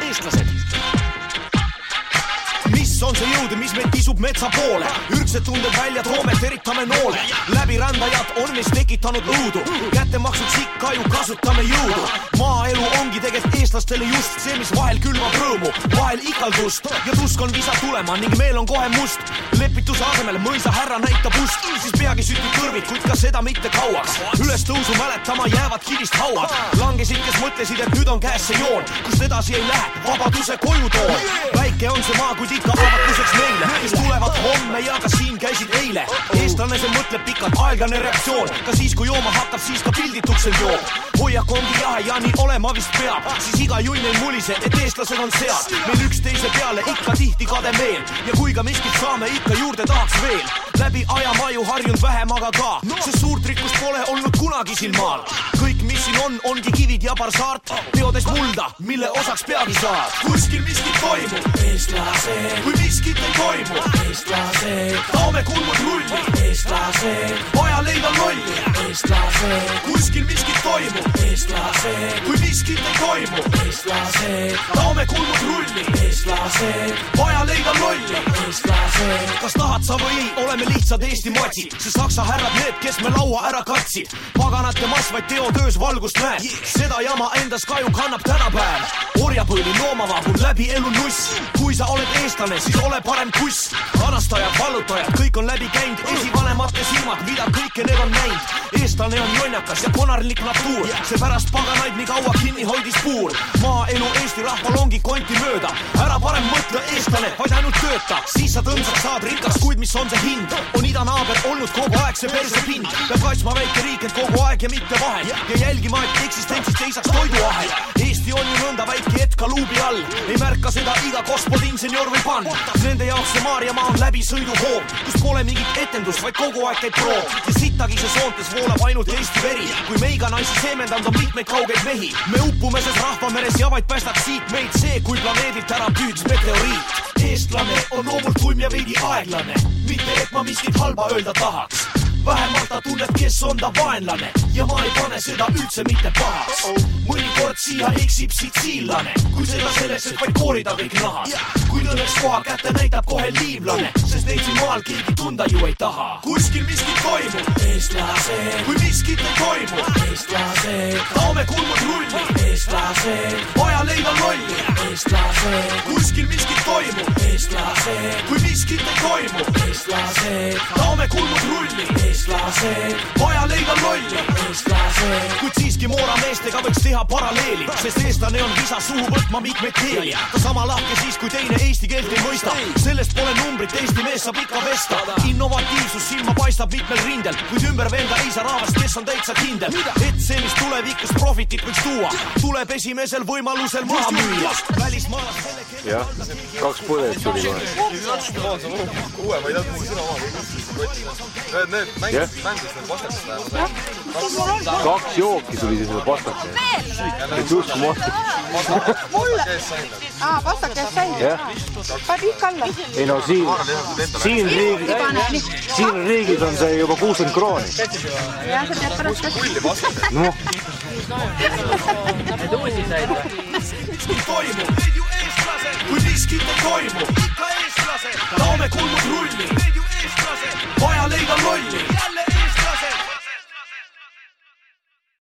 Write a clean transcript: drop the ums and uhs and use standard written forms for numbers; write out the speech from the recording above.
Eestlased. Mis on see jõud, mis meid kisub metsa poole? Ürgsed tunded välja toome, teritame noole. Läbirändajad on meist tekitanud õudu. Kättemaksud sikka ju kasutame jõudu. Maaelu ongi tegelikult eestlastele just see, mis vahel külvab rõõmu, vahel ikaldust. Ja tusk on visa tulema ning meil on kohe must. Lepituse asemel mõisa härra näitab ust. Siis peagi sütib kõrvid, kuid ka seda mitte kauaks. Üles tõusu mäletama jäävad kivist hauad. Langesid, kes mõtlesid, et nüüd on käes see joon, kust edasi ei lähe, vabaduse koju toon. Väike on see maa, kuid ikka avatuseks meile, kes tulevad homme ja ka siin käisid eile. Eestlane see mõtleb pikalt, aeglane reaktsioon. Ka siis, kui jooma hakkab, siis ka pildituks ei joob. Hoiak ongi jahe ja nii olema vist peab. Siis iga junn ei mulise, et eestlased on seal. Meil üksteise peale ikka tihti kade meel. Ja kui ka miskit saame, ikka juurde tahaks veel. Läbi aja maju harjunud vähem, aga ka see suurt rikkust pole olnud kunagi siin maal. Kõik, mis siin ongi kivid ja barsaart. Teodes mulda, mille osaks peagi saad. Kuskil miskit toimub, eestlased. Kui miskit ei toimu, eestlased. Taome kulmud rulli, eestlased. Vaja leida lolli, eestlased. Kuskil miskit toimub, eestlased. Kui miskit ei toimu, eestlased. Taome kulmud rulli, eestlased. Vaja leida lolli, eestlased. Kas tahad sa või ei, oleme lihtsad Eesti matsid. See saksa härrad need, kes me laua ära katsid. Paganate mass vaid teotöös valgust näeb. Seda jama endas kaju kannab tänapäev. Orjapõli loomavahun läbi elu nuss. Kui sa oled eestlane, siis ole parem kuss. Anastajad, vallutajad, kõik on läbi käinud. Esivanemate silmad, mida kõike need on näinud. Eestlane on jonnakas ja konarlik natuur. See pärast paganaid nii kaua kinni hoidis puur. Maaelu Eesti rahval ongi konti mööda. Ära parem mõtle eestlane, vaid ainult tööta. Siis sa tõmsad saad rikas, kuid mis on see hind? On idanaaber olnud kogu aeg see perse pind. Peab kaitsma väike riik, et kogu aeg ja mitte vahel. Ja jälgima, et eksistentsis teisaks toiduahel. Eesti on ju nõnda väike hetk ka luubi all. Ei märka seda iga kospod insenjor või pann. Nende jaoks see Maarjamaa on läbi sõiduhoog, kus pole mingit etendust, vaid kogu aeg käib proov. Ja sittagi see soontes voolab ainult Eesti veri. Kui meiga naisi seemendanud on mitmeid kaugeid mehi. Me uppume ses rahvameres ja vaid päästaks siit meid see, kui planeedilt ära püüds meteoriit. Eestlane on loomult tuim ja veidi aeglane. Mitte et ma miskit halba öelda tahaks. Vähemalt ta tunneb, kes on ta vaenlane. Ja ma ei pane seda üldse mitte pahaks. Mõnikord siia eksib sitsiillane. Kui seda selleks, et vaid koorida kõik nahad. Kui õnneks koha kätte näitab kohe liivlane. Sest neid siin maal keegi tunda ju ei taha. Kuskil miskit toimub, eestlased. Kui miskit ei toimu, eestlased. Taome kulmud rulli, eestlased. Vaja leida lolli, eestlased. Kuskil miskit toimub, eestlased. Kui miskit ei toimu, eestlased. Taome kulmud rulli, eestlased. Vaja leida lolli, eestlased. Kuid siiski moora meestega võiks teha paralleeli. Sest eestlane on visa suhu võtma mitmeid keeli. Ta sama lahke siis, kui teine eesti keelt ei mõista. Sellest pole numbrit, Eesti mees saab ikka vesta. Innovatiivsus silma paistab mitmel rindel. Kuid ümber venda ei saa raavast, kes on täitsa kindel. Et see, mis tulevikus profitit võiks tuua, tuleb esimesel võimalusel maha müüa. Välismaalas selle kelle... Jah, 2 põlet tuli kohe. Uue, ma ei taha mulle sõna maha. Need mängis need vastaksid. 2 jooki tuli seda pastake. Et usku mahti. Mulle? Pasta käes sain? Paneb ikka alla. Ei no siin riigis on see juba 60 krooni. Jah, see tead pärast kas. Noh. Need uusi said või? Miskit toimub, need ju eestlased. Kui miskit ei toimu, ikka eestlased. Taome kulmud rulli, need ju eestlased. Vaja leida lolli.